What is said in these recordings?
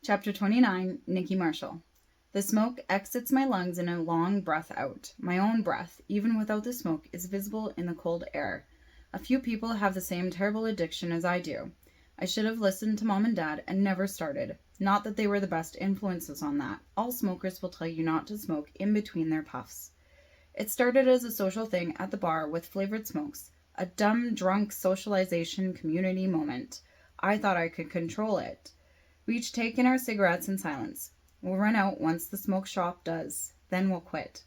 Chapter 29, Nikki Marshall. The smoke exits my lungs in a long breath out. My own breath, even without the smoke, is visible in the cold air. A few people have the same terrible addiction as I do. I should have listened to Mom and Dad and never started. Not that they were the best influences on that. All smokers will tell you not to smoke in between their puffs. It started as a social thing at the bar with flavored smokes. A dumb, drunk socialization community moment. I thought I could control it. We each take in our cigarettes in silence. We'll run out once the smoke shop does. Then we'll quit.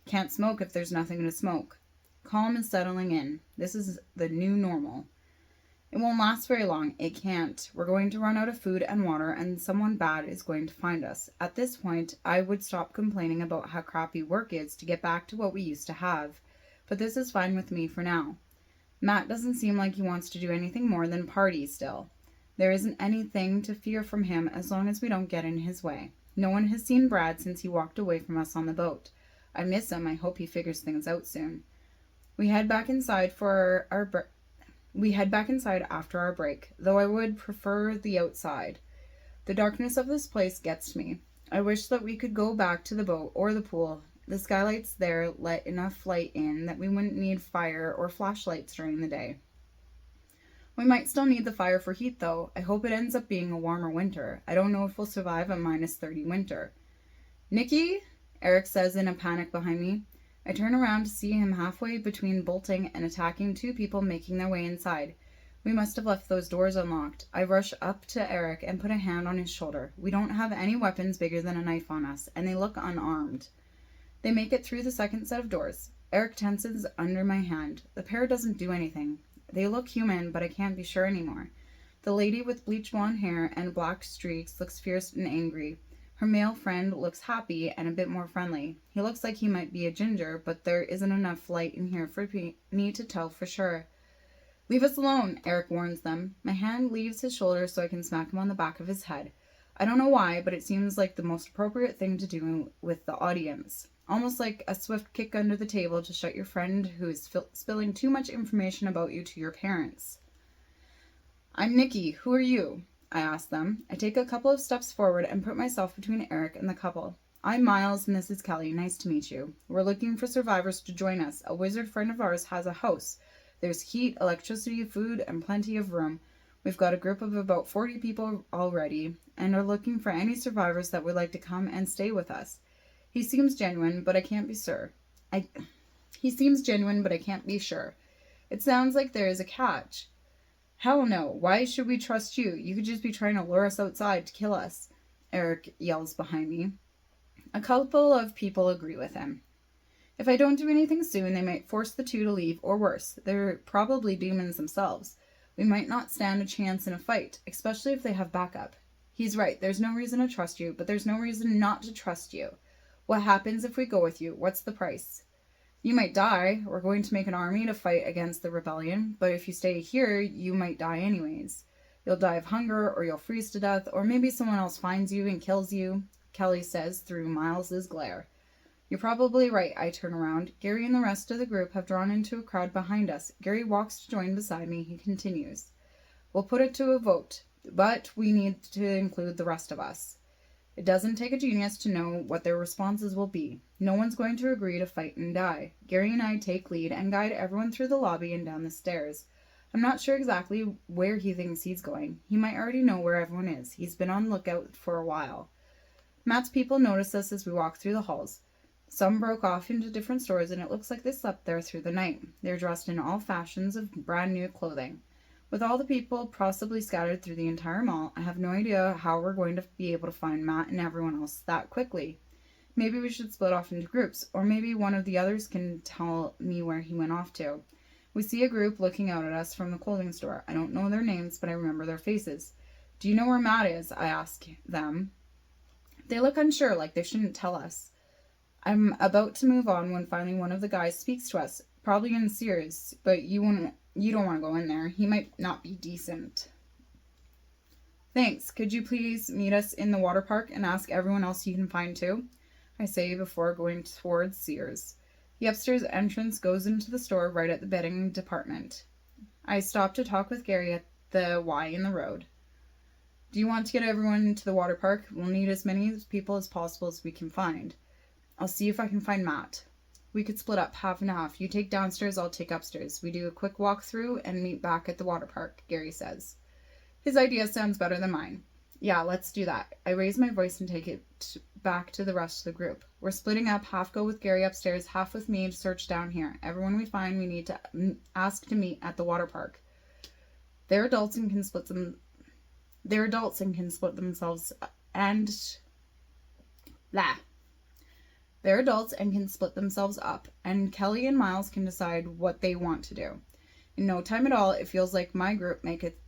Can't smoke if there's nothing to smoke. Calm is settling in. This is the new normal. It won't last very long. It can't. We're going to run out of food and water, and someone bad is going to find us. At this point, I would stop complaining about how crappy work is to get back to what we used to have. But this is fine with me for now. Matt doesn't seem like he wants to do anything more than party still. There isn't anything to fear from him as long as we don't get in his way. No one has seen Brad since he walked away from us on the boat. I miss him. I hope he figures things out soon. We head back inside after our break, though I would prefer the outside. The darkness of this place gets me. I wish that we could go back to the boat or the pool. The skylights there let enough light in that we wouldn't need fire or flashlights during the day. We might still need the fire for heat, though. I hope it ends up being a warmer winter. I don't know if we'll survive a -30 winter. Nikki? Eric says in a panic behind me. I turn around to see him halfway between bolting and attacking two people making their way inside. We must have left those doors unlocked. I rush up to Eric and put a hand on his shoulder. We don't have any weapons bigger than a knife on us, and they look unarmed. They make it through the second set of doors. Eric tenses under my hand. The pair doesn't do anything. They look human, but I can't be sure anymore. The lady with bleach blonde hair and black streaks looks fierce and angry. Her male friend looks happy and a bit more friendly. He looks like he might be a ginger, but there isn't enough light in here for me to tell for sure. Leave us alone, Eric warns them. My hand leaves his shoulder so I can smack him on the back of his head. I don't know why, but it seems like the most appropriate thing to do with the audience. Almost like a swift kick under the table to shut your friend who is spilling too much information about you to your parents. I'm Nikki. Who are you? I ask them. I take a couple of steps forward and put myself between Eric and the couple. I'm Miles and this is Kelly. Nice to meet you. We're looking for survivors to join us. A wizard friend of ours has a house. There's heat, electricity, food, and plenty of room. We've got a group of about 40 people already and are looking for any survivors that would like to come and stay with us. He seems genuine, but I can't be sure. It sounds like there is a catch. Hell no. Why should we trust you? You could just be trying to lure us outside to kill us, Eric yells behind me. A couple of people agree with him. If I don't do anything soon, they might force the two to leave, or worse, they're probably demons themselves. We might not stand a chance in a fight, especially if they have backup. He's right. There's no reason to trust you, but there's no reason not to trust you. What happens if we go with you? What's the price? You might die. We're going to make an army to fight against the rebellion, but if you stay here, you might die anyways. You'll die of hunger, or you'll freeze to death, or maybe someone else finds you and kills you, Kelly says through Miles's glare. You're probably right. I turn around. Gary and the rest of the group have drawn into a crowd behind us. Gary walks to join beside me. He continues. We'll put it to a vote, but we need to include the rest of us. It doesn't take a genius to know what their responses will be. No one's going to agree to fight and die. Gary and I take lead and guide everyone through the lobby and down the stairs. I'm not sure exactly where he thinks he's going. He might already know where everyone is. He's been on lookout for a while. Matt's people notice us as we walk through the halls. Some broke off into different stores, and it looks like they slept there through the night. They're dressed in all fashions of brand new clothing. With all the people possibly scattered through the entire mall, I have no idea how we're going to be able to find Matt and everyone else that quickly. Maybe we should split off into groups, or maybe one of the others can tell me where he went off to. We see a group looking out at us from the clothing store. I don't know their names, but I remember their faces. Do you know where Matt is? I ask them. They look unsure, like they shouldn't tell us. I'm about to move on when finally one of the guys speaks to us, probably in Sears, but you don't want to go in there. He might not be decent. Thanks. Could you please meet us in the water park and ask everyone else you can find too? I say before going towards Sears. The upstairs entrance goes into the store right at the bedding department. I stop to talk with Gary at the Y in the road. Do you want to get everyone into the water park? We'll need as many people as possible as we can find. I'll see if I can find Matt. We could split up half and half. You take downstairs, I'll take upstairs. We do a quick walk through and meet back at the water park, Gary says. His idea sounds better than mine. Yeah, let's do that. I raise my voice and take it back to the rest of the group. We're splitting up, half go with Gary upstairs, half with me to search down here. Everyone we find, we need to ask to meet at the water park. They're adults and can split themselves up, and Kelly and Miles can decide what they want to do. In no time at all, it feels like my group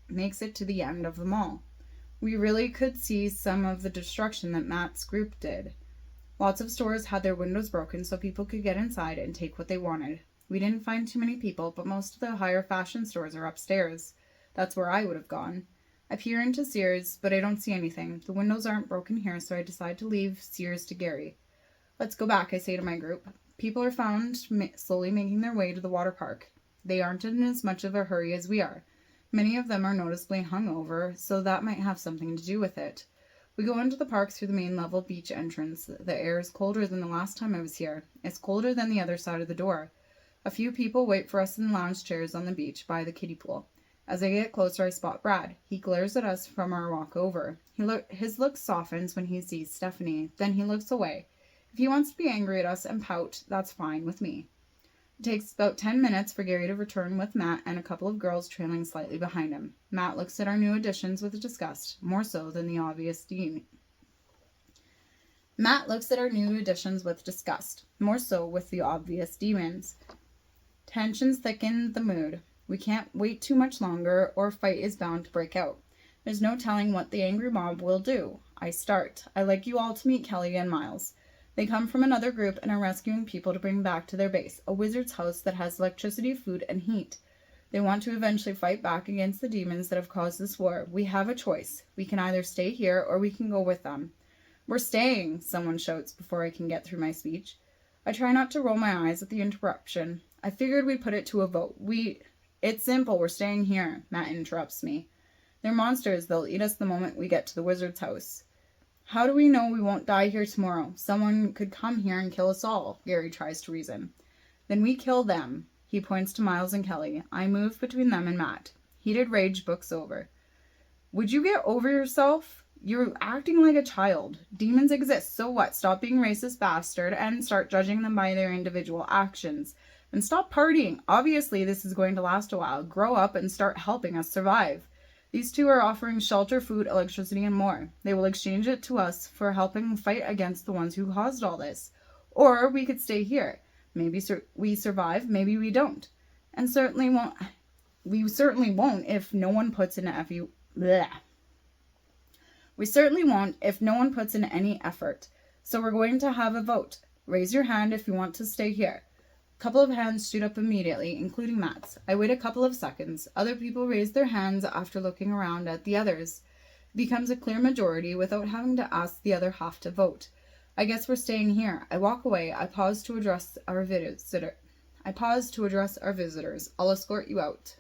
makes it to the end of the mall. We really could see some of the destruction that Matt's group did. Lots of stores had their windows broken so people could get inside and take what they wanted. We didn't find too many people, but most of the higher fashion stores are upstairs. That's where I would have gone. I peer into Sears, but I don't see anything. The windows aren't broken here, so I decide to leave Sears to Gary. Let's go back, I say to my group. People are found slowly making their way to the water park. They aren't in as much of a hurry as we are. Many of them are noticeably hungover, so that might have something to do with it. We go into the park through the main level beach entrance. The air is colder than the last time I was here. It's colder than the other side of the door. A few people wait for us in lounge chairs on the beach by the kiddie pool. As I get closer, I spot Brad. He glares at us from our walk over. His look softens when he sees Stephanie. Then he looks away. If he wants to be angry at us and pout, that's fine with me. It takes about 10 minutes for Gary to return with Matt and a couple of girls trailing slightly behind him. Matt looks at our new additions with disgust, more so with the obvious demons. Tensions thicken the mood. We can't wait too much longer, or a fight is bound to break out. There's no telling what the angry mob will do. I start. I'd like you all to meet Kelly and Miles. They come from another group and are rescuing people to bring back to their base, a wizard's house that has electricity, food, and heat. They want to eventually fight back against the demons that have caused this war. We have a choice. We can either stay here or we can go with them. We're staying, someone shouts before I can get through my speech. I try not to roll my eyes at the interruption. I figured we'd put it to a vote. It's simple, we're staying here, Matt interrupts me. They're monsters, they'll eat us the moment we get to the wizard's house. How do we know we won't die here tomorrow? Someone could come here and kill us all, Gary tries to reason. Then we kill them. He points to Miles and Kelly. I move between them and Matt. Heated rage books over. Would you get over yourself? You're acting like a child. Demons exist, so what? Stop being racist bastard and start judging them by their individual actions. And stop partying. Obviously, this is going to last a while. Grow up and start helping us survive. These two are offering shelter, food, electricity, and more. They will exchange it to us for helping fight against the ones who caused all this. Or we could stay here. Maybe we survive, maybe we don't. And we certainly won't if no one puts in any effort. So we're going to have a vote. Raise your hand if you want to stay here. A couple of hands shoot up immediately, including Matt's. I wait a couple of seconds. Other people raise their hands after looking around at the others. It becomes a clear majority without having to ask the other half to vote. I guess we're staying here. I walk away. I pause to address our visitors. I'll escort you out.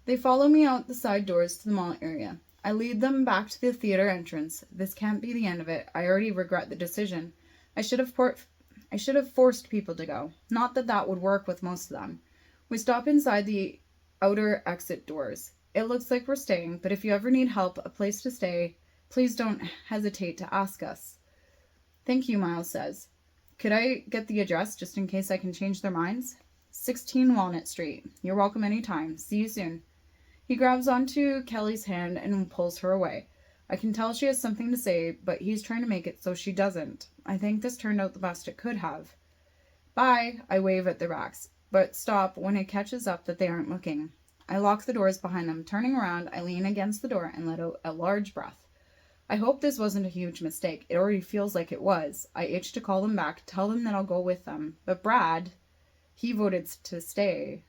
They follow me out the side doors to the mall area. I lead them back to the theater entrance. This can't be the end of it. I already regret the decision. I should have forced people to go. Not that that would work with most of them. We stop inside the outer exit doors. It looks like we're staying, but if you ever need help, a place to stay, please don't hesitate to ask us. Thank you, Miles says. Could I get the address just in case I can change their minds? 16 Walnut Street. You're welcome anytime. See you soon. He grabs onto Kelly's hand and pulls her away. I can tell she has something to say, but he's trying to make it so she doesn't. I think this turned out the best it could have. Bye, I wave at the racks, but stop when it catches up that they aren't looking. I lock the doors behind them. Turning around, I lean against the door and let out a large breath. I hope this wasn't a huge mistake. It already feels like it was. I itch to call them back, tell them that I'll go with them. But Brad, he voted to stay.